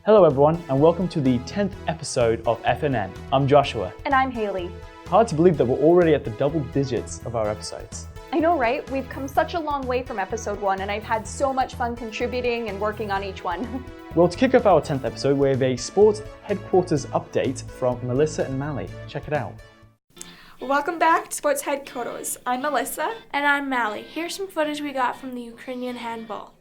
Hello everyone, and welcome to the 10th episode of FNN. I'm Joshua. And I'm Haley. Hard to believe that we're already at the double digits of our episodes. I know, right? We've come such a long way from episode 1, and I've had so much fun contributing and working on each one. Well, to kick off our 10th episode, we have a sports headquarters update from Melissa and Mally. Check it out. Welcome back to Sports Headquarters. I'm Melissa. And I'm Mally. Here's some footage we got from the Ukrainian handball.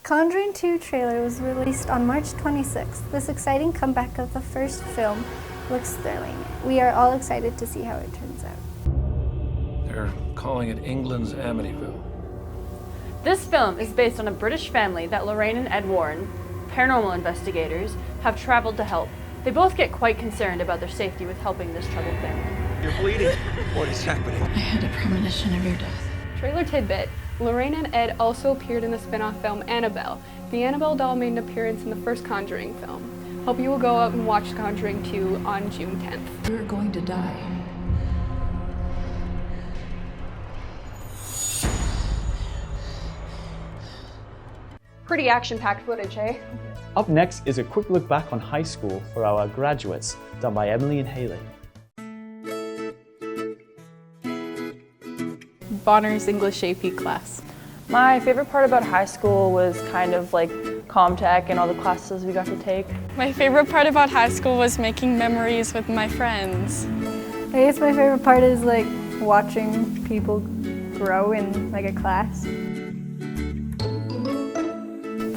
Conjuring 2 trailer was released on March 26th. This exciting comeback of the first film looks thrilling. We are all excited to see how it turns out. They're calling it England's Amityville. This film is based on a British family that Lorraine and Ed Warren, paranormal investigators, have traveled to help. They both get quite concerned about their safety with helping this troubled family. You're bleeding. What is happening? I had a premonition of your death. Trailer tidbit. Lorraine and Ed also appeared in the spin-off film Annabelle. The Annabelle doll made an appearance in the first Conjuring film. Hope you will go out and watch Conjuring 2 on June 10th. You're going to die. Pretty action-packed footage, eh? Up next is a quick look back on high school for our graduates, done by Emily and Haley. Bonner's English AP class. My favorite part about high school was kind of like Comtech and all the classes we got to take. My favorite part about high school was making memories with my friends. I guess my favorite part is like watching people grow in like a class.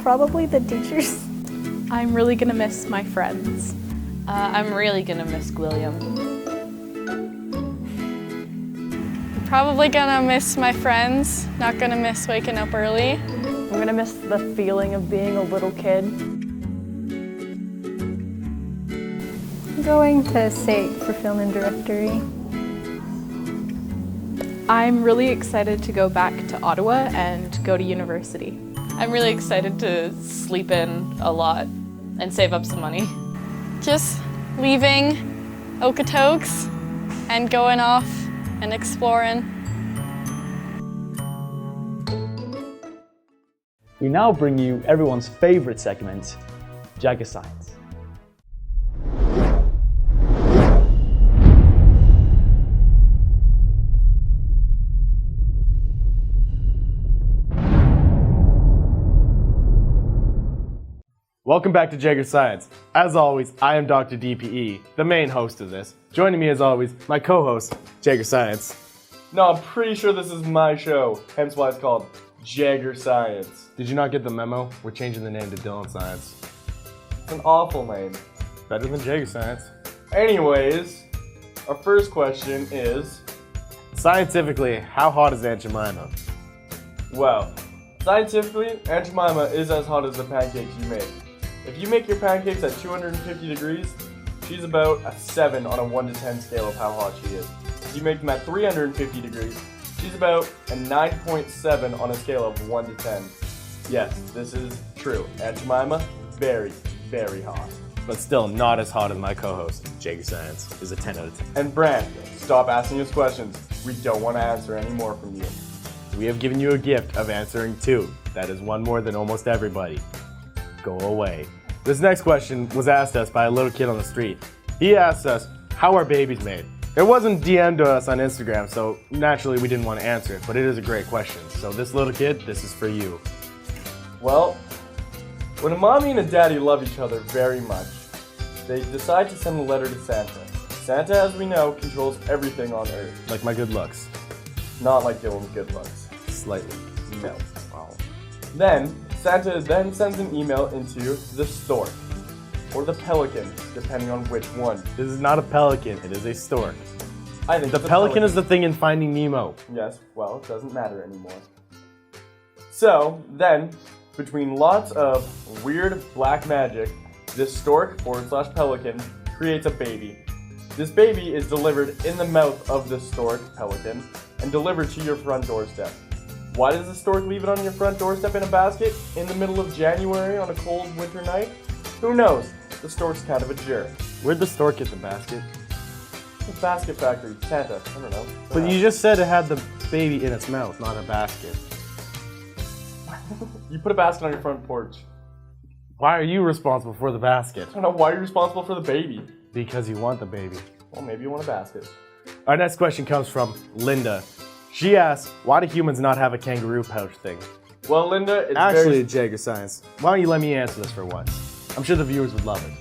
Probably the teachers. I'm really gonna miss my friends. I'm really gonna miss William. Probably gonna miss my friends, not gonna miss waking up early. I'm gonna miss the feeling of being a little kid. Going to SAIT for film and directory. I'm really excited to go back to Ottawa and go to university. I'm really excited to sleep in a lot and save up some money. Just leaving Okotoks and going off and exploring. We now bring you everyone's favorite segment, Jagger Science. Welcome back to Jagger Science. As always, I am Dr. DPE, the main host of this. Joining me as always, my co-host, Jagger Science. No, I'm pretty sure this is my show, hence why it's called Jagger Science. Did you not get the memo? We're changing the name to Dylan Science. It's an awful name. Better than Jagger Science. Anyways, our first question is, scientifically, how hot is Aunt Jemima? Well, scientifically, Aunt Jemima is as hot as the pancakes you make. If you make your pancakes at 250 degrees, she's about a 7 on a 1 to 10 scale of how hot she is. If you make them at 350 degrees, she's about a 9.7 on a scale of 1 to 10. Yes, this is true. Aunt Jemima, very, very hot. But still not as hot as my co-host, Jagger Science, is a 10 out of 10. And Brand, stop asking us questions. We don't want to answer any more from you. We have given you a gift of answering 2. That is 1 more than almost everybody. Go away. This next question was asked us by a little kid on the street. He asked us, how are babies made? It wasn't DM'd to us on Instagram, so naturally we didn't want to answer it, but it is a great question. So this little kid, this is for you. Well, when a mommy and a daddy love each other very much, they decide to send a letter to Santa. Santa, as we know, controls everything on Earth. Like my good looks. Not like Dylan's good looks. Slightly. No. Wow. Then, Santa then sends an email into the stork. or the pelican, depending on which one. This is not a pelican, it is a stork. I think the pelican is the thing in Finding Nemo. Yes, well, it doesn't matter anymore. So, then, between lots of weird black magic, this stork / pelican creates a baby. This baby is delivered in the mouth of the stork pelican and delivered to your front doorstep. Why does the stork leave it on your front doorstep in a basket in the middle of January on a cold winter night? Who knows? The stork's kind of a jerk. Where'd the stork get the basket? The basket factory, Santa, I don't know. But you just said it had the baby in its mouth, not a basket. You put a basket on your front porch. Why are you responsible for the basket? I don't know, why are you responsible for the baby? Because you want the baby. Well, maybe you want a basket. Our next question comes from Linda. She asks, why do humans not have a kangaroo pouch thing? Well, Linda, it's actually, Jager Science, why don't you let me answer this for once? I'm sure the viewers would love it.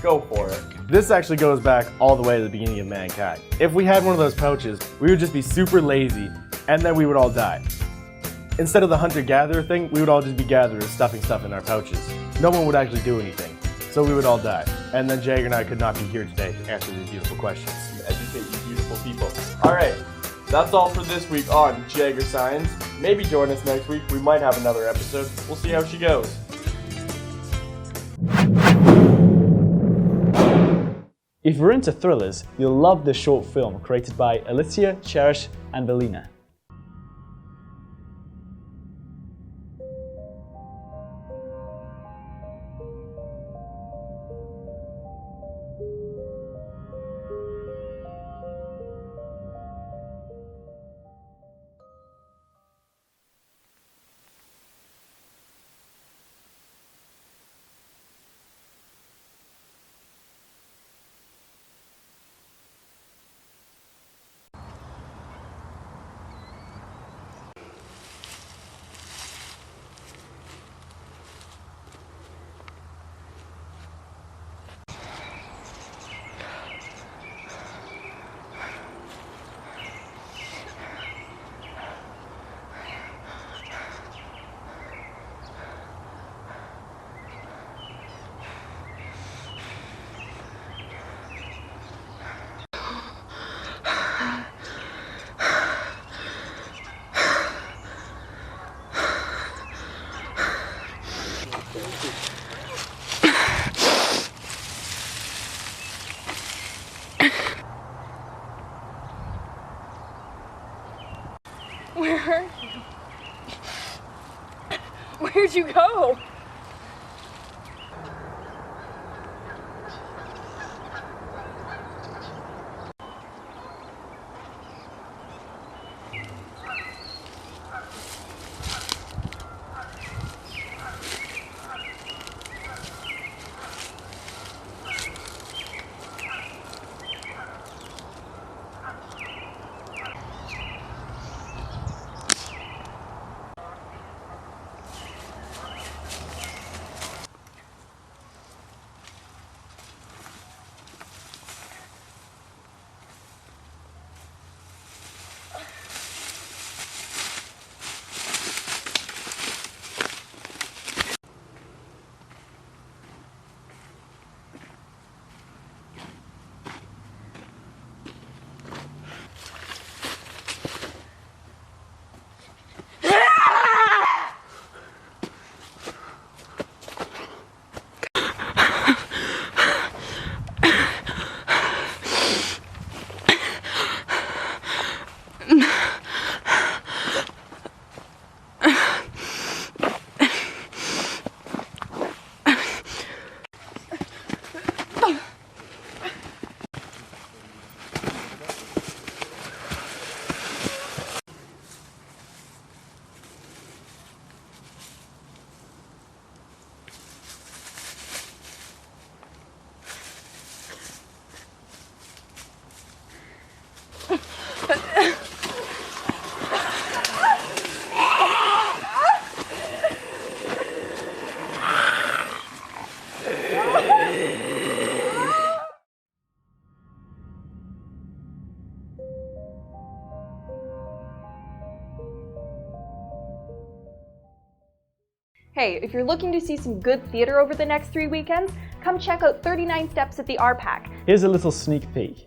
Go for it. This actually goes back all the way to the beginning of mankind. If we had one of those pouches, we would just be super lazy, and then we would all die. Instead of the hunter-gatherer thing, we would all just be gatherers stuffing stuff in our pouches. No one would actually do anything, so we would all die. And then Jager and I could not be here today to answer these beautiful questions. Educate you beautiful people. Alright, that's all for this week on Jager Science. Maybe join us next week. We might have another episode. We'll see how she goes. If you're into thrillers, you'll love this short film created by Alicia, Cherish, and Belina. Where are you? Where'd you go? Hey, if you're looking to see some good theater over the next 3 weekends, come check out 39 Steps at the RPAC. Here's a little sneak peek.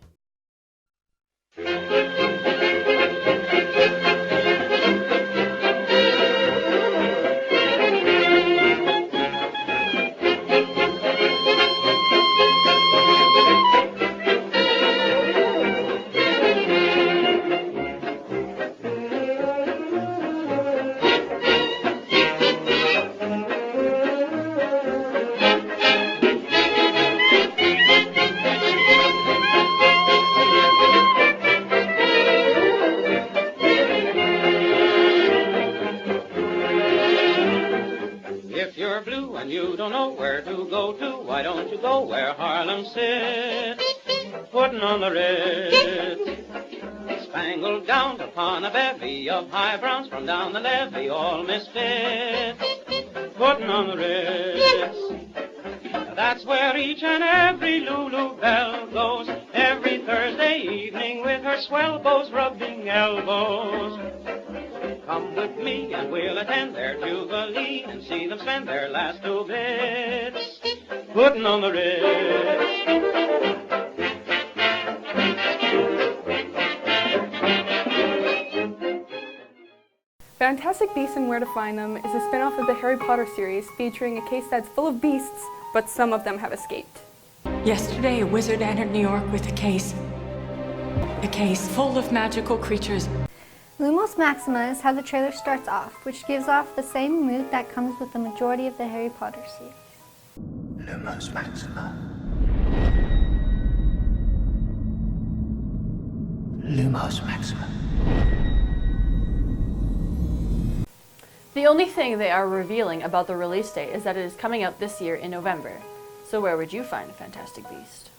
And you don't know where to go to, why don't you go where Harlem sits, putting on the Ritz, spangled gowns upon a bevy of high browns from down the levee, all misfits, putting on the Ritz. That's where each and every Lulu Belle goes, every Thursday evening with her swell bows rubbing elbows. Come with me and we'll attend their jubilee and see them spend their last 2 bits putting on the Ritz. Fantastic Beasts and Where to Find Them is a spin-off of the Harry Potter series featuring a case that's full of beasts, but some of them have escaped. Yesterday, a wizard entered New York with a case full of magical creatures. Lumos Maxima is how the trailer starts off, which gives off the same mood that comes with the majority of the Harry Potter series. Lumos Maxima. Lumos Maxima. The only thing they are revealing about the release date is that it is coming out this year in November. So where would you find a Fantastic Beast?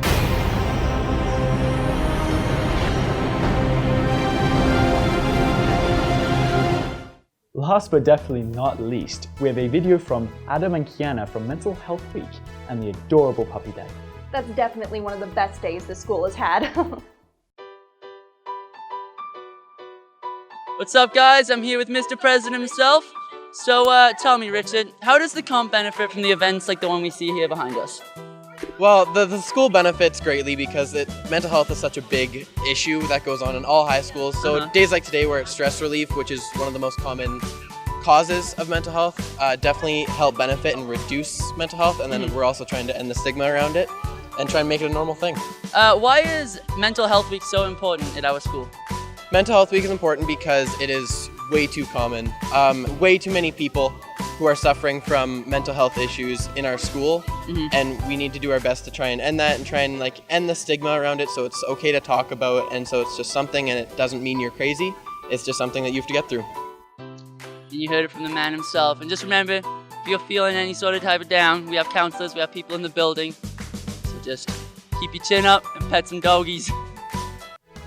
Last but definitely not least, we have a video from Adam and Kiana from Mental Health Week and the adorable puppy day. That's definitely one of the best days the school has had. What's up, guys? I'm here with Mr. President himself. So tell me, Richard, how does the comp benefit from the events like the one we see here behind us? Well, the school benefits greatly because mental health is such a big issue that goes on in all high schools. So days like today where it's stress relief, which is one of the most common causes of mental health, definitely help benefit and reduce mental health. And then we're also trying to end the stigma around it and try and make it a normal thing. Why is Mental Health Week so important at our school? Mental Health Week is important because it is way too common. Way too many people who are suffering from mental health issues in our school, and we need to do our best to try and end that and try and end the stigma around it so it's okay to talk about, and so it's just something and it doesn't mean you're crazy. It's just something that you have to get through. And you heard it from the man himself. And just remember, if you're feeling any sort of type of down, we have counselors, we have people in the building. So just keep your chin up and pet some doggies.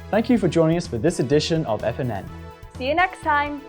Thank you for joining us for this edition of FNN. See you next time.